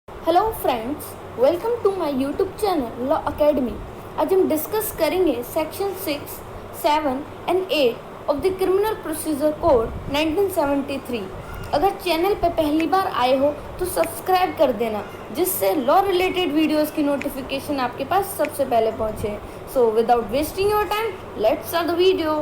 Hello friends, welcome to my YouTube channel law academy. आज हम discuss करेंगे section 6, 7 and 8 of the criminal procedure code 1973। अगर channel पर पहली बार आए हो तो सब्सक्राइब कर देना, जिससे लॉ रिलेटेड वीडियोस की नोटिफिकेशन आपके पास सबसे पहले पहुंचे। So without wasting your time, let's start the video.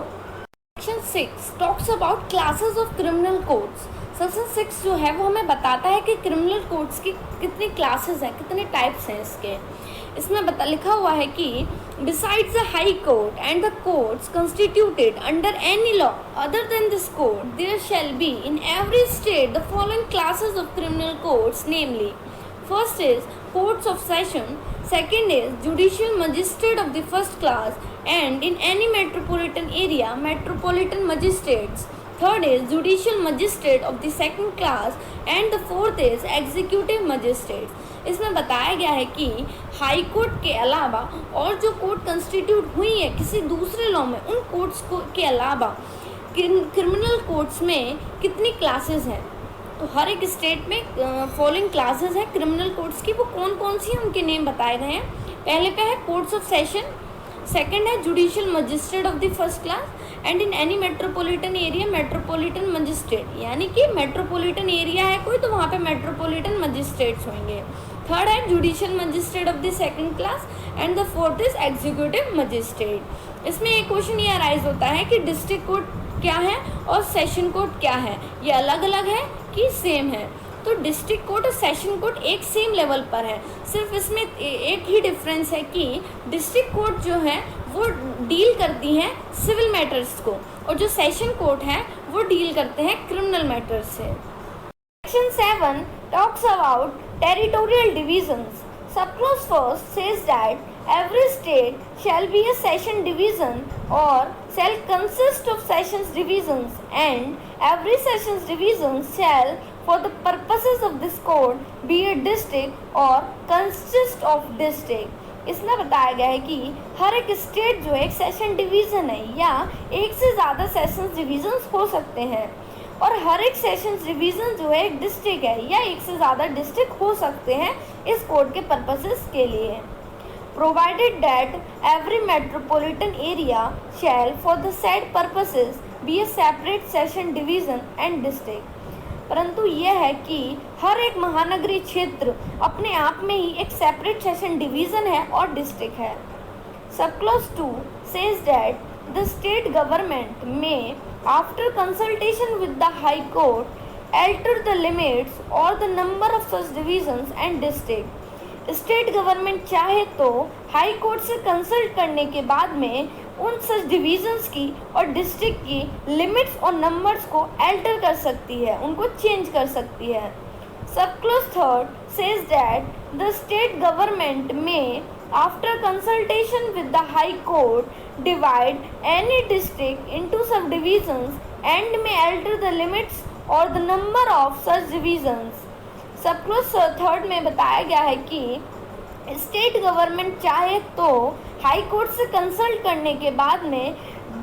Section 6 talks about classes of criminal codes. Section 6 जो है वो हमें बताता है कि क्रिमिनल कोड्स की कितनी क्लासेस हैं, कितने टाइप्स हैं इसके। इसमें लिखा हुआ है कि besides the high court and the courts constituted under any law other than this code there shall be in every state the following classes of criminal courts, namely first is courts of session, second is judicial magistrate of the first class and in any metropolitan area metropolitan magistrates, third is judicial magistrate of the second class and the fourth is executive magistrates। इसमें बताया गया है कि high court के अलावा और जो court constitute हुई है किसी दूसरे लॉ में, उन कोर्ट्स के अलावा क्रिमिनल कोर्ट्स में कितनी क्लासेस हैं। तो हर एक स्टेट में फॉलोइंग क्लासेस है क्रिमिनल कोर्ट्स की, वो कौन कौन सी हैं उनके नेम बताए गए हैं। पहले पे है कोर्ट्स ऑफ सेशन, सेकंड है judicial magistrate of the first class and in any metropolitan area metropolitan magistrate, यानी कि मेट्रोपॉलिटन एरिया है कोई तो वहाँ पे मेट्रोपॉलिटन मजिस्ट्रेट्स होंगे। थर्ड है judicial magistrate of the second class and the fourth is executive magistrate. इसमें एक क्वेश्चन ये अराइज होता है कि डिस्ट्रिक्ट कोर्ट क्या है और सेशन कोर्ट क्या है, ये अलग अलग है कि सेम है। तो डिस्ट्रिक्ट कोर्ट और सेशन कोर्ट एक सेम लेवल पर है, सिर्फ इसमें एक ही डिफरेंस है कि डिस्ट्रिक्ट कोर्ट जो है वो डील करती हैं सिविल मैटर्स को और जो सेशन कोर्ट है वो डील करते हैं क्रिमिनल मैटर्स से। Section 7 talks about territorial divisions. Subclause first says that every state shall be a session division or shall consist of sessions divisions and every sessions division shall for the purposes of this code be a district or consist of district। इसमें बताया गया है कि हर एक state जो एक session division है या एक से ज़्यादा सेशंस डिवीजन्स हो सकते हैं और हर एक सेशंस डिवीज़न जो है एक डिस्ट्रिक्ट है या एक से ज़्यादा डिस्ट्रिक्ट हो सकते हैं इस कोड के पर्पसेस के लिए। Provided that every metropolitan area shall for the said purposes be a separate session division and district. परंतु यह है कि हर एक महानगरीय क्षेत्र अपने आप में ही एक सेपरेट सेशन डिवीज़न है और डिस्ट्रिक्ट है। Subclause 2 says that the state government may, after consultation with the high court, alter the limits or the number of such divisions and district। State government चाहे तो हाई कोर्ट से consult करने के बाद में उन सच डिविजन्स की और डिस्ट्रिक्ट की लिमिट्स और नंबर्स को अल्टर कर सकती है, उनको चेंज कर सकती है। Subclause 3 says that the state government में after consultation with the high court divide any district into subdivisions and may alter the limits or the number of such divisions। Subclause 3 में बताया गया है कि स्टेट गवर्नमेंट चाहे तो high court से consult करने के बाद में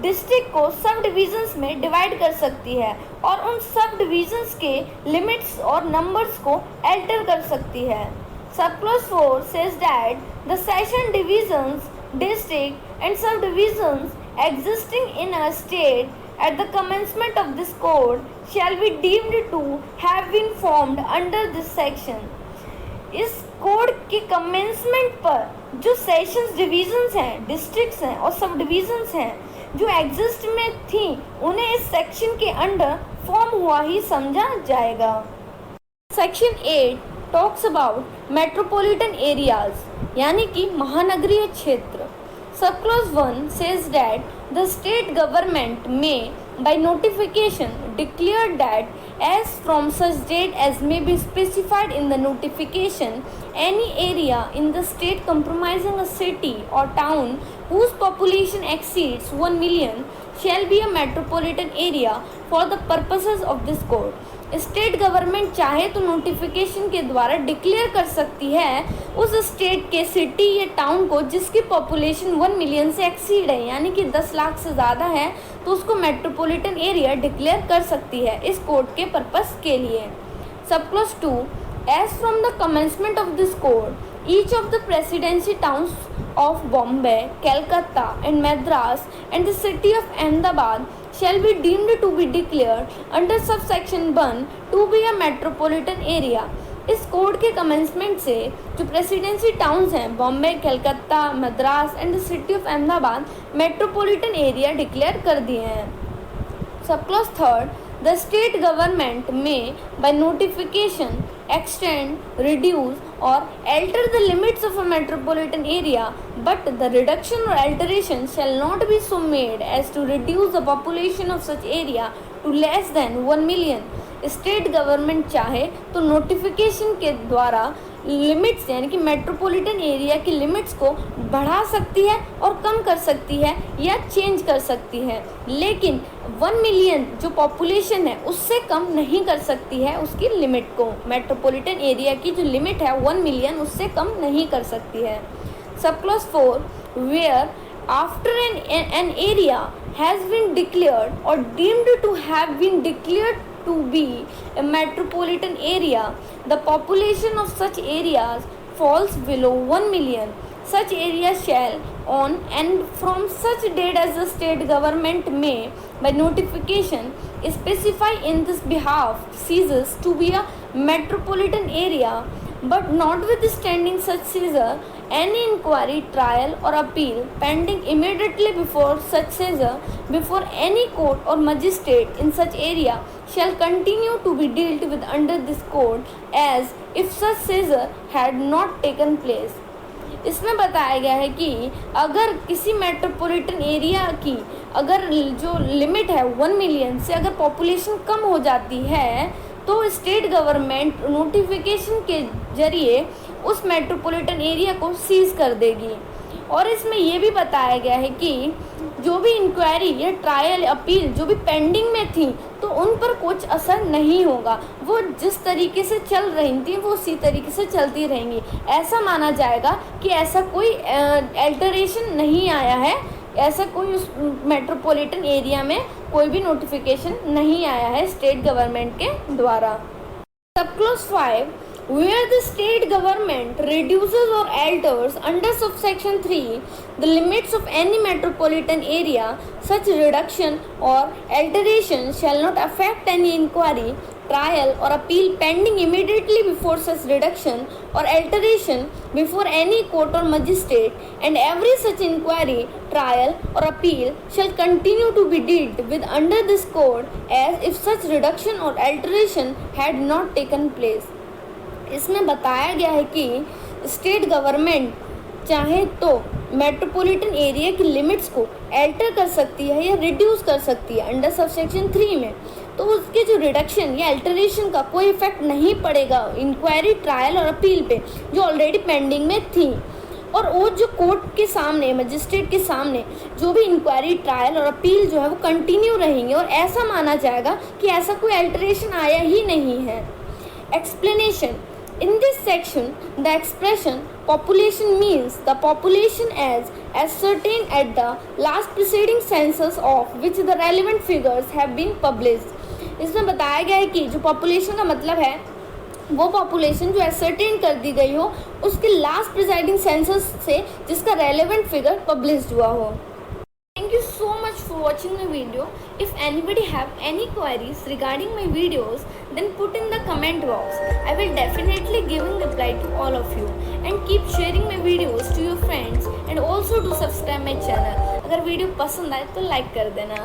डिस्ट्रिक्ट को सब डिविजन्स में डिवाइड कर सकती है और उन सब डिविजन्स के लिमिट्स और नंबर्स को अल्टर कर सकती है। Subclause 4 says that the session divisions, district and subdivisions existing in a state at the commencement of this code shall be deemed to have been formed under this section। इस code के commencement पर जो sessions divisions हैं, districts हैं और सब divisions हैं जो एग्जिस्ट में थी, उन्हें इस सेक्शन के अंडर फॉर्म हुआ ही समझा जाएगा। Section 8 talks about metropolitan areas, यानी कि महानगरीय क्षेत्र। Subclause 1 says that the state government में by notification declare that as from such date as may be specified in the notification any area in the state comprising a city or town whose population exceeds 1 million shall be a metropolitan area for the purposes of this code। State government चाहे तो notification के द्वारा declare कर सकती है उस state के city या टाउन को जिसकी पॉपुलेशन 1 मिलियन से एक्सीड है, यानी कि 10 लाख से ज़्यादा है, तो उसको मेट्रोपॉलिटन एरिया डिक्लेयर कर सकती है इस कोड के पर्पस के लिए। Subclause 2 As from the commencement of this code, each of the presidency towns of Bombay, Calcutta and Madras and the city of Ahmedabad shall be deemed to be declared under subsection 1 to be a metropolitan area. इस code के commencement से जो presidency towns हैं Bombay, Calcutta, Madras and the city of Ahmedabad metropolitan area declare कर दिए हैं. Sub clause third, the state government may by notification extend, reduce or alter the limits of a metropolitan area, but the reduction or alteration shall not be so made as to reduce the population of such area to less than 1 million. State government चाहे तो notification के द्वारा limits यानी कि metropolitan area की limits को बढ़ा सकती है और कम कर सकती है या चेंज कर सकती है, लेकिन 1 मिलियन जो पॉपुलेशन है उससे कम नहीं कर सकती है उसकी लिमिट को. मेट्रोपॉलिटन एरिया की जो लिमिट है 1 मिलियन उससे कम नहीं कर सकती है. Sub clause 4, where after an area has been declared or deemed to have been declared to be a metropolitan area, the population of such areas falls below 1 million. Such areas shall on and from such date as the state government may by notification specify in this behalf ceases to be a metropolitan area, but notwithstanding such seizure, any inquiry, trial or appeal pending immediately before such seizure before any court or magistrate in such area shall continue to be dealt with under this code as if such seizure had not taken place. इसमें बताया गया है कि अगर किसी metropolitan area की अगर जो लिमिट है 1 मिलियन से अगर पॉपुलेशन कम हो जाती है तो स्टेट गवर्नमेंट नोटिफिकेशन के जरिए उस मेट्रोपॉलिटन एरिया को सीज कर देगी. और इसमें यह भी बताया गया है कि जो भी इंक्वायरी या ट्रायल अपील जो भी पेंडिंग में थी तो उन पर कुछ असर नहीं होगा, वो जिस तरीके से चल रही थी वो उसी तरीके से चलती रहेंगी. ऐसा माना जाएगा कि ऐसा कोई अल्टरेशन नहीं आया है, ऐसा कोई उस मेट्रोपॉलिटन एरिया में कोई भी नोटिफिकेशन नहीं आया है स्टेट गवर्नमेंट के द्वारा. Sub clause 5, where the state government reduces or alters under subsection 3 the limits of any metropolitan area, such reduction or alteration shall not affect any inquiry, trial or appeal pending immediately before such reduction or alteration before any court or magistrate, and every such inquiry, trial or appeal shall continue to be dealt with under this code as if such reduction or alteration had not taken place. इसमें बताया गया है कि state government चाहे तो metropolitan area की limits को alter कर सकती है या रिड्यूस कर सकती है अंडर सबसेक्शन 3 में, तो उसके जो रिडक्शन या अल्टरेशन का कोई इफेक्ट नहीं पड़ेगा इंक्वायरी, ट्रायल और अपील पे जो ऑलरेडी पेंडिंग में थी. और वो जो कोर्ट के सामने, मजिस्ट्रेट के सामने जो भी इंक्वायरी, ट्रायल और अपील जो है वो कंटिन्यू रहेंगे और ऐसा माना जाएगा कि ऐसा कोई अल्टरेशन आया ही नहीं है. Explanation. In this section, the expression population means the population as ascertained at the last preceding census of which the relevant figures have been published. इसमें बताया गया है कि जो population का मतलब है वो population जो ascertain कर दी गई हो उसके last preceding census से जिसका relevant figure published हुआ हो. Thank you so much for watching my video. If anybody have any queries regarding my videos, then put in the comment box. I will definitely giving reply to all of you. And keep sharing my videos to your friends and also do subscribe my channel. अगर video पसंद आए तो like कर देना.